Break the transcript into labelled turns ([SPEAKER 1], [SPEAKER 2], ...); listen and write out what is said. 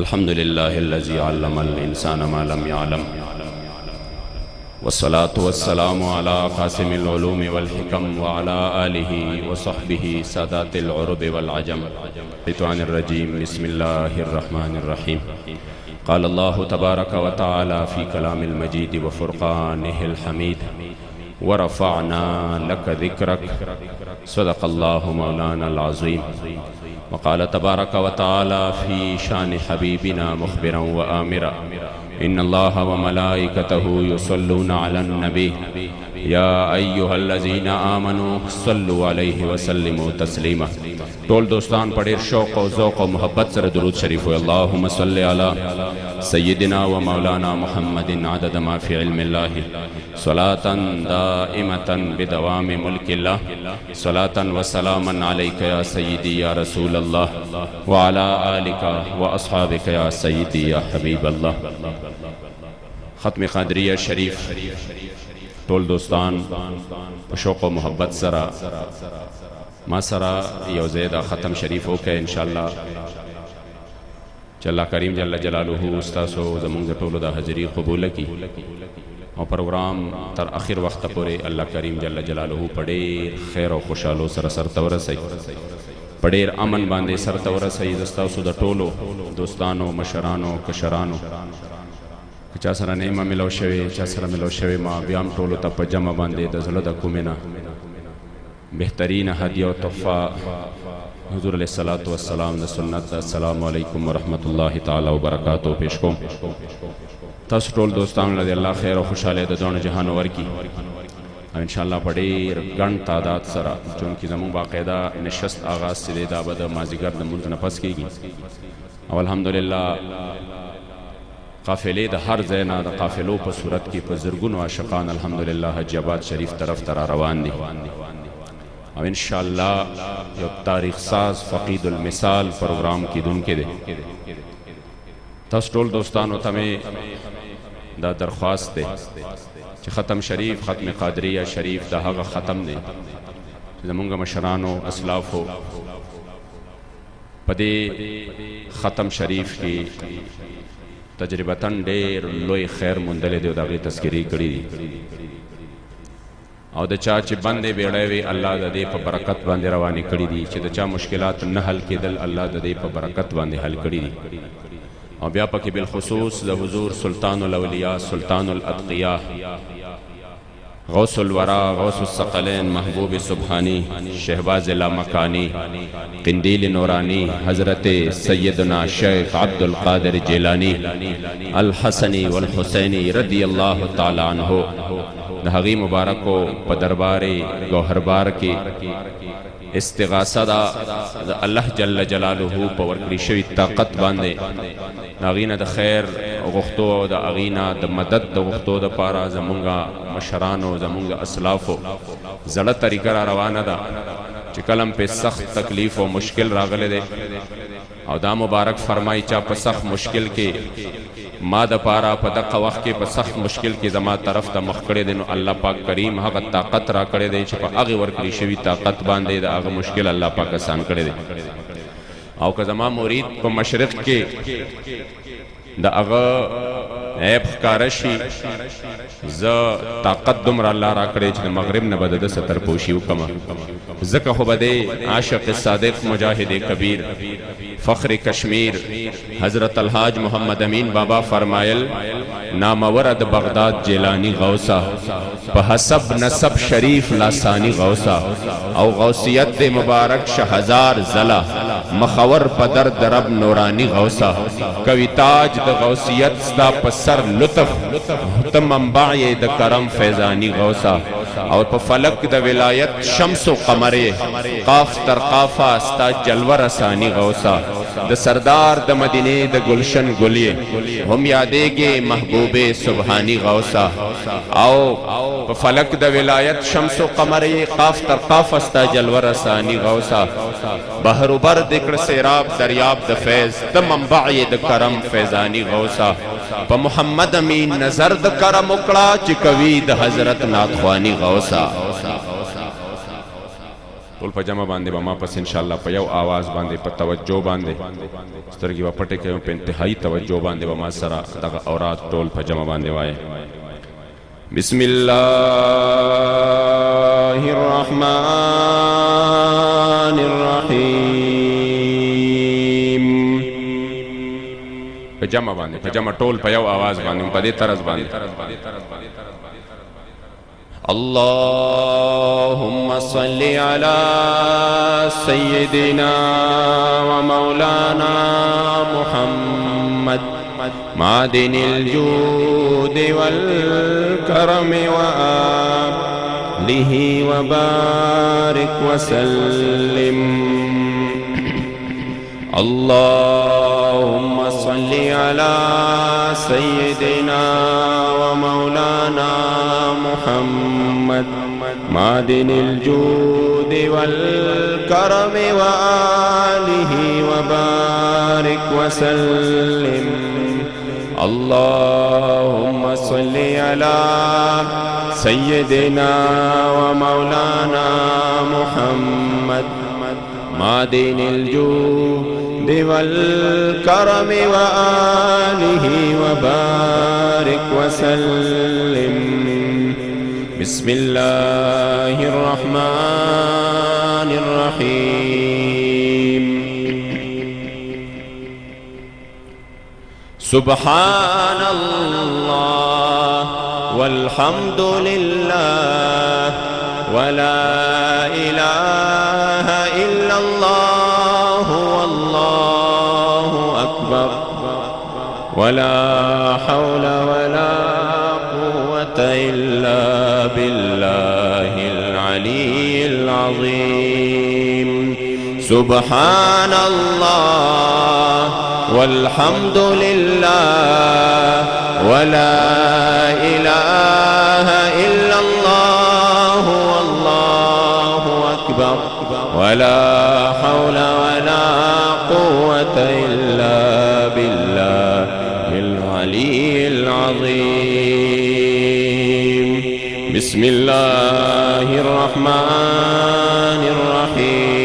[SPEAKER 1] الحمد لله الذي علم الإنسان ما لم يعلم والصلاة والسلام على قاسم العلوم والحكم وعلى آله وصحبه سادات العرب والعجم. الشيطان الرجيم. بسم الله الرحمن الرحيم. قال الله تبارك وتعالى في كلام المجيد وفرقانه الحميد ورفعنا لك ذكرك. صدق الله مولانا العظيم. وقال تبارك وتعالى في شان حبيبنا مخبرا وآمرا إن الله وملائكته يصلون على النبي يا أيها الذين آمنوا صلوا عليه وسلموا تسليما. ټول دوستان په ډېر شوق او ذوق او محبت سره درود شریف وایي. اللهم صل على سيدنا ومولانا محمد عدد ما في علم الله صلاة دائمة بدوام ملك الله صلاة وسلاما عليك يا سيدي يا رسول الله وعلى آلك وأصحابك يا سيدي يا حبيب الله. ختم قادریہ شریف ټول دوستان په شوق او محبت سره ما سره یو ځای د ختم شریف وکړئ انشاءالله چې الله کریم جل جلاله ستاسو زموږ د ټولو د حاضري قبوله کړي او پروګرام تر اخر وخت پورې الله کریم جل جلاله په ډېر خیر او خوشحالو سره سرته ورسوي، په ډېر امن باندې سرته ورسوي. زه ستاسو د ټولو دوستانو مشرانو کشرانو که چا سره نیمه ملو شوې چا سره ملو شوې ما بیا هم ټولو ته په جمع باندې د زړه د کومې نه بهترین هدیه او تحفه حضور علیه الصلاة والسلام د سنت د السلام علیکم ورحمت الله تعالی وبرکاتہ پیش کوم. تاسو ټول دوستانو له الله خیر او خوشحاله د دوه جهان ورکړي او انشاءالله په ډېر ګڼ تعداد سره چونکې زموږ باقاعده نشست آغاز چې دی دا به د مازدیګر د لمونځ نه پس کېږي او الحمدلله قافلې د هر ځای نه د قافلو په صورت کې په زرګونو عاشقان الحمدلله حج آباد شریف طرف ته را روان دي او انشاءالله یو تاریخ ساز فقید المثال پروگرام کیدونکی دی. تاسو ټول دوستانو ته مې دا درخواست دی چې ختم شریف ختم قادریه شریف د هغه ختم دی چې زمونږ مشرانو اسلافو په دې ختم شریف کې تجربتاً ډېر لوی خیر موندلی دی او د هغې تذکرې کړي دي او د چا چې بندې بیړۍ وي الله د دې په برکت باندې روانې کړي دي چې د چا مشکلات نه حل کېدل الله د دې په برکت باندې حل کړي دي او بیا پکې بالخصوص د حضور سلطان الاولیاء سلطان الاتقیاء غوث الورا غوث الثقلین محبوب سبحانی شہباز لامکانی قندیل نورانی حضرت سیدنا شیخ عبد القادر جیلانی الحسنی والحسینی رضی اللہ تعالی عنہ دہغی مبارکو پدربار گوہربار کی استغاثہ دا اللہ جل جلالہ پا ورکری شوی طاقت باندے اغینا دا خیر غختو دا اغینا دا مدد دا غختو دا پارا زمونگا مشرانو زمونگا اسلافو زڑا طریقہ را روانا دا چکلم پہ سخت تکلیف و مشکل راغلے دے او دا مبارک فرمائی چا پا سخت مشکل کے ما دا پارا پا دقا وقت کے پا سخت مشکل کے زما طرف تا مخکڑے دے نو اللہ پاک کریم حق طاقت را کڑے دے چا پا اغی ورکلی شوی طاقت باندے دا اغی مشکل اللہ پاک آسان کڑے دے او که زما مرید پا مشرق کے دا اغا عیب خکارشی ز طاقت دمر اللہ را کڑے چا مغرب نبدد ستر پوشیو کما زکا خوبدے عاشق صادق مجاہد کبیر فخر کشمیر حضرت الحاج محمد امین بابا فرمائل نامورد بغداد جیلانی غوثا بحسب نسب شریف لاسانی غوثا او غوثیت دے مبارک شہزار زلا مخور پدر درب نورانی غوثا کوی تاج دا غوثیت ستا پسر لطف تم منبعی دا کرم فیضانی غوثا اور پا فلک دا ولایت شمس و قمرے قاف تر قافا ستا جلور رسانی غوثا دا سردار دا مدینے دا گلشن گلیے ہم یادے گے محبوب سبحانی غوثا او پا فلک دا ولایت شمس و قمرے قاف تر قافا ستا جلور رسانی غوثا بحر و بر دکر سیراب دریاب دا فیض دا منبعی دا کرم فیضانی غوثا پا محمد امین نظر دا کرم اکڑا چکوی دا حضرت ناکھوانی غوثا ټول په جمع باندې به ما پس انشاءاللہ په یو آواز باندې په توجه باندې سترګې به پټې کوي په انتهایی توجه باندې به ما سره دغه اوراد ټول په جمع باندې وایي بسم الله الرحمن الرحیم په جمع باندې په جمع ټول په یو آواز باندې په دې طرز باندې اللهم صل على سيدنا ومولانا محمد معدن الجود والكرم وآله وبارك وسلم اللهم صل على سيدنا ومولانا محمد معدن الجود والكرم وآله وبارك وسلم اللهم صل على سيدنا ومولانا محمد معدن الجود والكرم وآله وبارك وسلم بسم الله الرحمن الرحيم سبحان الله والحمد لله ولا إله إلا الله والله أكبر ولا حول ولا قوة إلا بالله العلي العظيم سبحان الله والحمد لله ولا إله إلا الله والله أكبر ولا حول ولا قوة إلا بالله العلي العظيم بسم الله الرحمن الرحيم